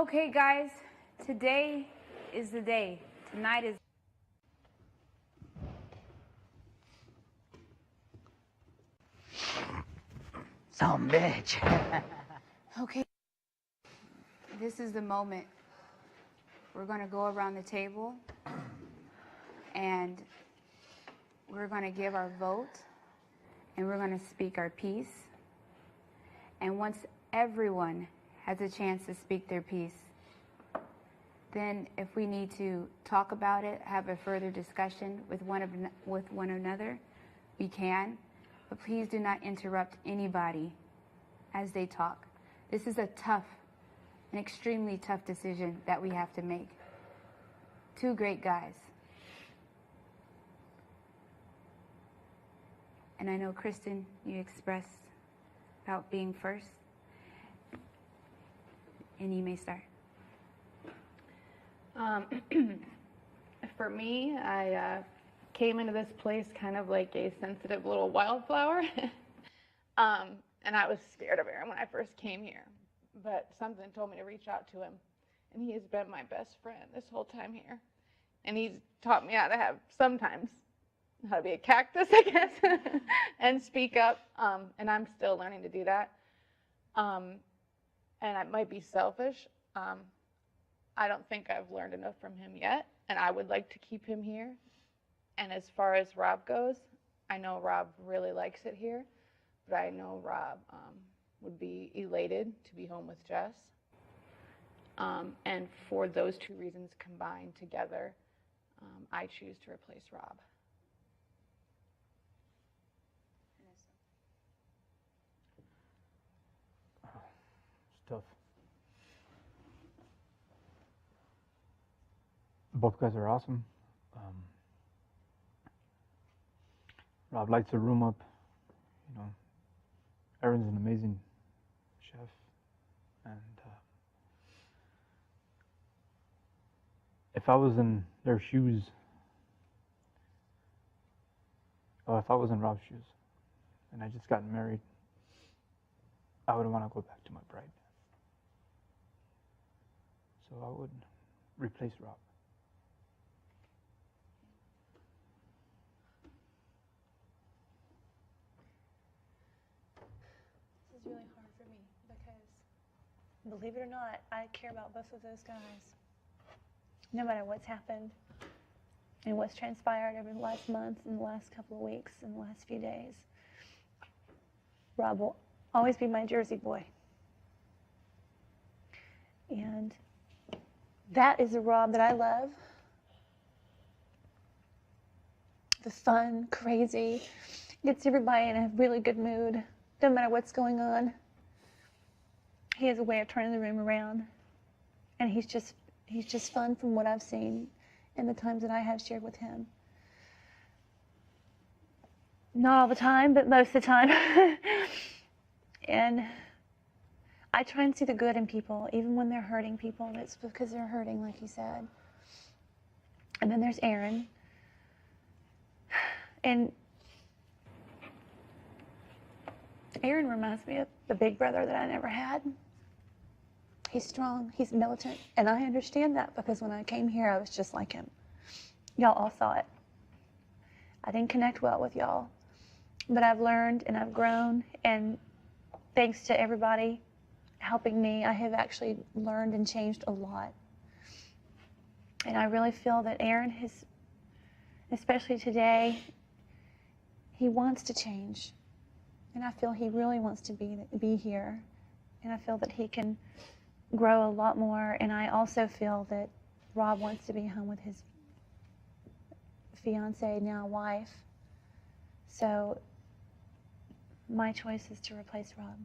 Okay, guys, today is the day. Tonight is. Some bitch. Okay. This is the moment. We're going to go around the table and we're going to give our vote and we're going to speak our piece. And once everyone has a chance to speak their piece, then if we need to talk about it, have a further discussion with one another, we can. But please do not interrupt anybody as they talk. This is an extremely tough decision that we have to make. Two great guys. And I know, Kristen, you expressed about being first. And you may start. For me, I came into this place kind of like a sensitive little wildflower. And I was scared of Aaron when I first came here. But something told me to reach out to him. And he has been my best friend this whole time here. And he's taught me how to how to be a cactus, I guess, and speak up. And I'm still learning to do that. And I might be selfish. I don't think I've learned enough from him yet. And I would like to keep him here. And as far as Rob goes, I know Rob really likes it here. But I know Rob would be elated to be home with Jess. And for those two reasons combined together, I choose to replace Rob. It's tough. Both guys are awesome. Rob lights the room up. You know, Aaron's an amazing chef, and if I was in their shoes, or if I was in Rob's shoes, and I just gotten married, I would want to go back to my bride. So I would replace Rob. This is really hard for me because, believe it or not, I care about both of those guys. No matter what's happened and what's transpired over the last month and the last couple of weeks and the last few days, Rob will always be my Jersey boy. And that is the Rob that I love. The fun, crazy, gets everybody in a really good mood, no matter what's going on. He has a way of turning the room around. And he's just fun from what I've seen in the times that I have shared with him. Not all the time, but most of the time. And I try and see the good in people, even when they're hurting people. It's because they're hurting, like you said. And then there's Aaron. And Aaron reminds me of the big brother that I never had. He's strong, he's militant, and I understand that because when I came here, I was just like him. Y'all all saw it. I didn't connect well with y'all, but I've learned and I've grown, and thanks to everybody helping me, I have actually learned and changed a lot. And I really feel that Aaron has, especially today, he wants to change. And I feel he really wants to be here. And I feel that he can grow a lot more. And I also feel that Rob wants to be home with his fiance, now wife. So my choice is to replace Rob.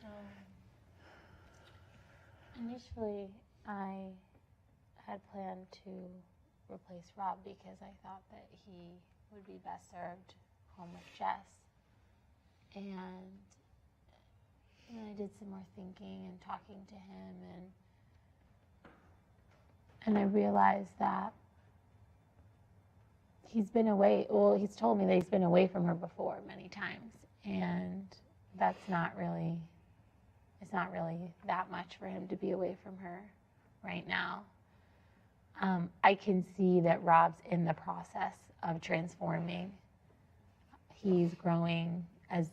So initially I had planned to replace Rob because I thought that he would be best served home with Jess. And I did some more thinking and talking to him, and I realized that he's been away. Well, he's told me that he's been away from her before many times, and that's not really. It's not really that much for him to be away from her right now. I can see that Rob's in the process of transforming. He's growing as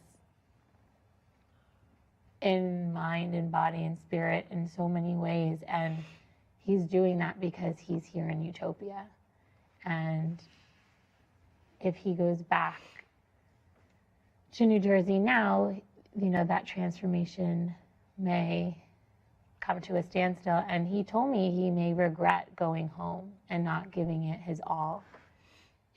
in mind and body and spirit in so many ways, and he's doing that because he's here in Utopia. And if he goes back to New Jersey now, you know, that transformation may come to a standstill. And he told me he may regret going home and not giving it his all.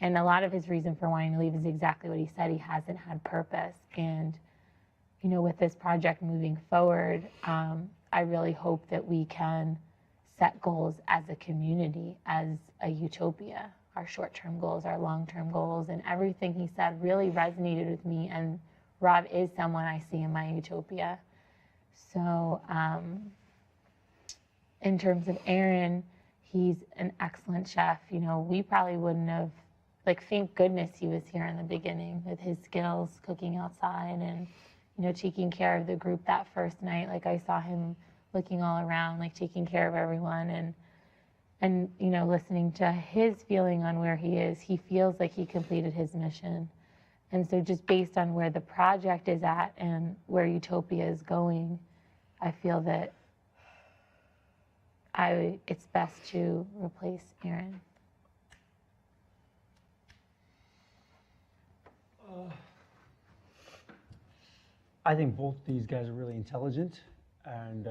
And a lot of his reason for wanting to leave is exactly what he said. He hasn't had purpose. And, you know, with this project moving forward, I really hope that we can set goals as a community, as a utopia, our short-term goals, our long-term goals, and everything he said really resonated with me. And Rob is someone I see in my utopia. So in terms of Aaron, he's an excellent chef. You know, we probably wouldn't have, like, thank goodness he was here in the beginning with his skills, cooking outside and, you know, taking care of the group that first night. Like, I saw him looking all around, like, taking care of everyone and you know, listening to his feeling on where he is. He feels like he completed his mission. And so just based on where the project is at and where Utopia is going, I feel that it's best to replace Aaron. I think both these guys are really intelligent, and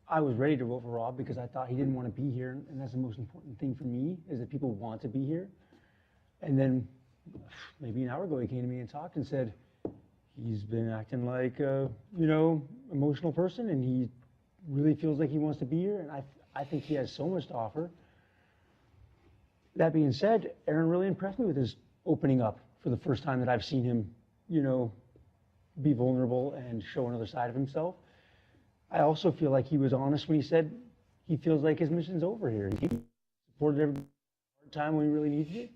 I was ready to vote for Rob because I thought he didn't want to be here, and that's the most important thing for me, is that people want to be here. And then maybe an hour ago he came to me and talked and said he's been acting like a, you know, emotional person, and he really feels like he wants to be here, and I think he has so much to offer. That being said, Aaron really impressed me with his opening up for the first time that I've seen him, you know, be vulnerable and show another side of himself. I also feel like he was honest when he said he feels like his mission's over here. He supported every time when he really needed it.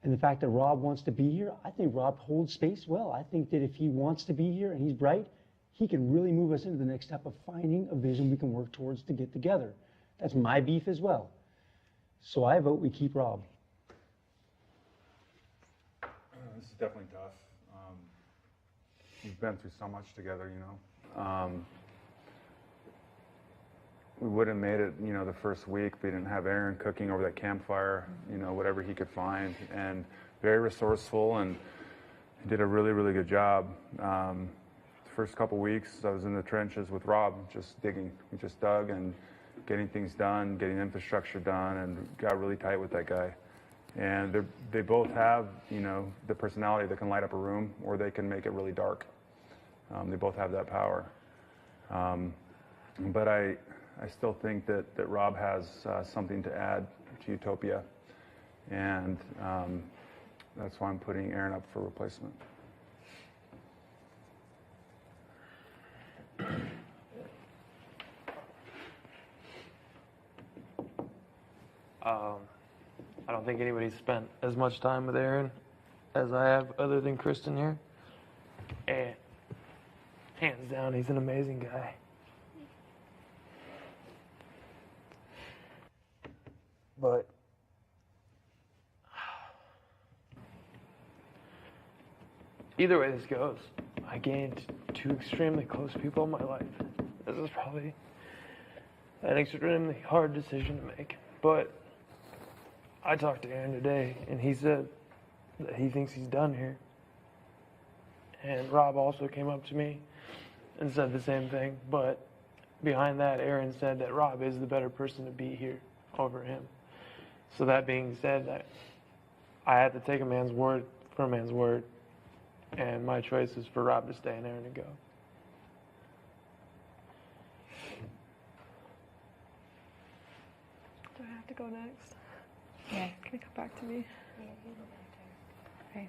And the fact that Rob wants to be here, I think Rob holds space well. I think that if he wants to be here and he's bright, he can really move us into the next step of finding a vision we can work towards to get together. That's my beef as well. So I vote we keep Rob. This is definitely tough. We've been through so much together, you know. We wouldn't have made it, you know, the first week if we didn't have Aaron cooking over that campfire, you know, whatever he could find, and very resourceful, and he did a really, really good job. The first couple weeks, I was in the trenches with Rob, just digging. We just dug and getting things done, getting infrastructure done, and got really tight with that guy. And they both have, you know, the personality that can light up a room, or they can make it really dark. They both have that power. But I still think that Rob has something to add to Utopia, and that's why I'm putting Aaron up for replacement. I don't think anybody's spent as much time with Aaron as I have, other than Kristen here. And hands down, he's an amazing guy. But either way this goes, I gained two extremely close people in my life. This is probably an extremely hard decision to make. But I talked to Aaron today, and he said that he thinks he's done here. And Rob also came up to me and said the same thing. But behind that, Aaron said that Rob is the better person to be here over him. So that being said, I had to take a man's word for a man's word. And my choice is for Rob to stay and Aaron to go. Do I have to go next? Yeah. Can you come back to me? Yeah, you go back there. Okay.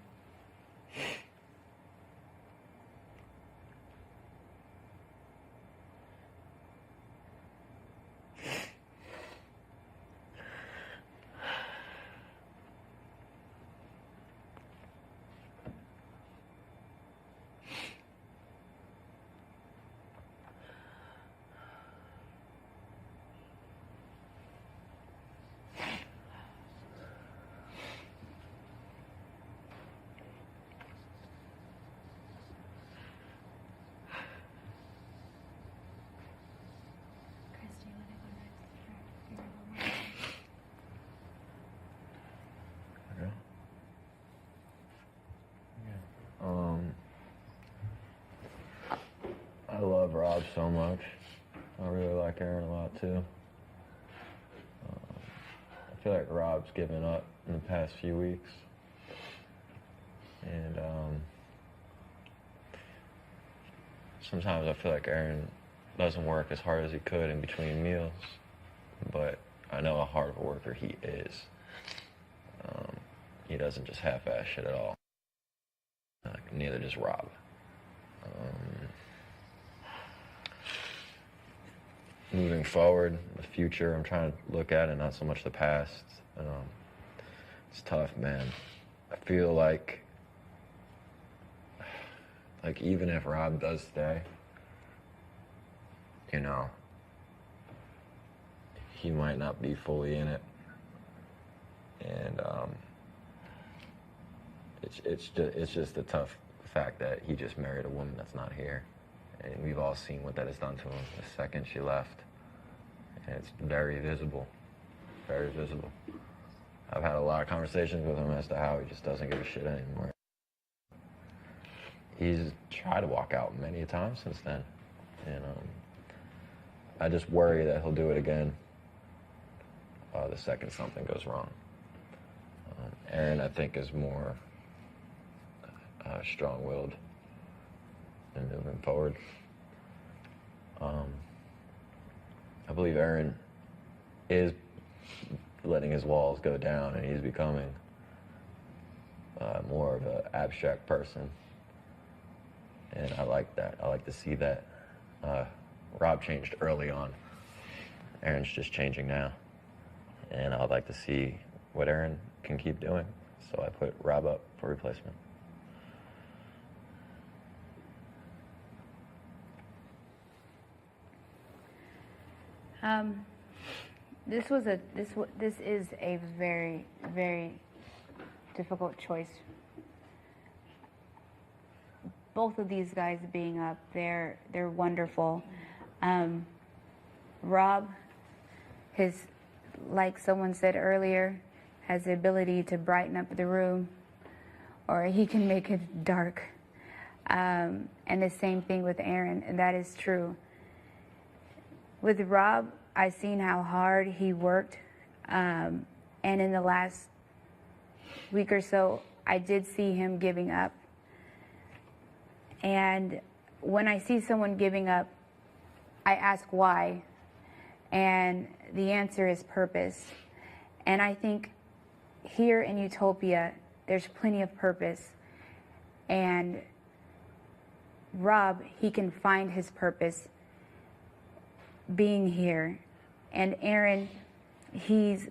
Rob so much. I really like Aaron a lot too. I feel like Rob's given up in the past few weeks. And sometimes I feel like Aaron doesn't work as hard as he could in between meals, but I know how hard of a worker he is. He doesn't just half-ass shit at all. Neither does Rob. Moving forward, the future, I'm trying to look at it, not so much the past. It's tough, man. I feel like even if Rob does stay, you know, he might not be fully in it. And it's just a tough fact that he just married a woman that's not here. And we've all seen what that has done to him the second she left. And it's very visible, very visible. I've had a lot of conversations with him as to how he just doesn't give a shit anymore. He's tried to walk out many times since then. And I just worry that he'll do it again the second something goes wrong. Aaron, I think, is more strong-willed and moving forward. I believe Aaron is letting his walls go down, and he's becoming more of an abstract person. And I like that. I like to see that. Rob changed early on. Aaron's just changing now. And I'd like to see what Aaron can keep doing. So I put Rob up for replacement. This is a very, very difficult choice. Both of these guys being up, they're wonderful. Rob, like someone said earlier, has the ability to brighten up the room, or he can make it dark. And the same thing with Aaron, and that is true. With Rob, I've seen how hard he worked, and in the last week or so, I did see him giving up. And when I see someone giving up, I ask why, and the answer is purpose. And I think here in Utopia, there's plenty of purpose. And Rob, he can find his purpose being here. And Aaron, he's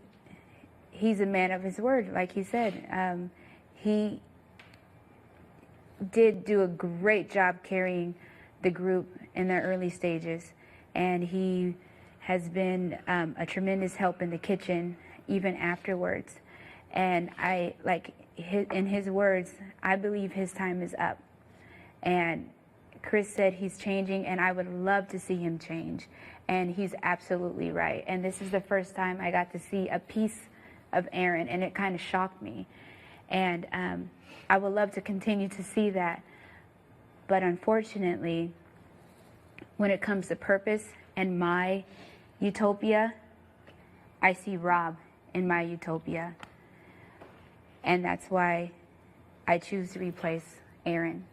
a man of his word, like he said. He did do a great job carrying the group in their early stages, and he has been a tremendous help in the kitchen even afterwards. And in his words, I believe his time is up. And Chris said he's changing, and I would love to see him change. And he's absolutely right. And this is the first time I got to see a piece of Aaron, and it kind of shocked me. And I would love to continue to see that. But unfortunately, when it comes to purpose and my utopia, I see Rob in my utopia. And that's why I choose to replace Aaron.